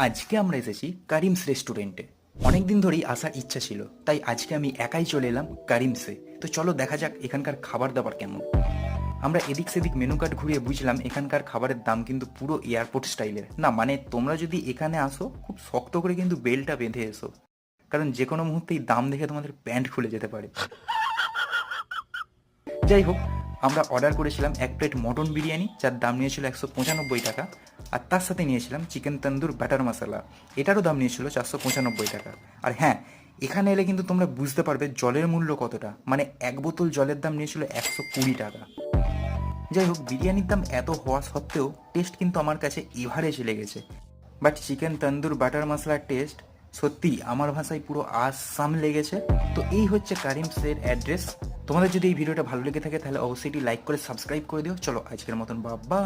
আজকে আমরা এসেছি কারিমস রেস্টুরেন্টে। অনেকদিন ধরেই আসার ইচ্ছা ছিল, তাই আজকে আমি একাই চলে এলাম কারিমসে। তো চলো দেখা যাক এখানকার খাবার দাবার কেমন। আমরা এদিক সেদিক মেনু কার্ড ঘুরিয়ে বুঝলাম এখানকার খাবারের দাম কিন্তু পুরো এয়ারপোর্ট স্টাইলের। না মানে তোমরা যদি এখানে আসো খুব শক্ত করে কিন্তু বেলটা বেঁধে এসো, কারণ যে কোনো মুহূর্তেই দাম দেখে তোমাদের প্যান্ট খুলে যেতে পারে। যাই হোক, আমরা অর্ডার করেছিলাম এক প্লেট মটন বিরিয়ানি, যার দাম নিয়েছিল 195 টাকা। আর তার সাথে নিয়েছিলাম চিকেন তন্দুর ব্যাটার মশলা, এটারও দাম নিয়েছিল 495 টাকা। আর হ্যাঁ, এখানে এলে কিন্তু তোমরা বুঝতে পারবে জলের মূল্য কতটা। মানে এক বোতল জলের দাম নিয়েছিল 120 টাকা। যাই হোক, বিরিয়ানির দাম এত হওয়া সত্ত্বেও টেস্ট কিন্তু আমার কাছে এভারেজ লেগেছে। বাট চিকেন তন্দুর বাটার মশলার টেস্ট সত্যি আমার ভাষায় পুরো আসাম লেগেছে। তো এই হচ্ছে কারিমসের অ্যাড্রেস। তোমাদের যদি এই ভিডিওটা ভালো লেগে থাকে তাহলে অবশ্যই লাইক করে সাবস্ক্রাইব করে দিও। চলো আজকের মতন বাবা।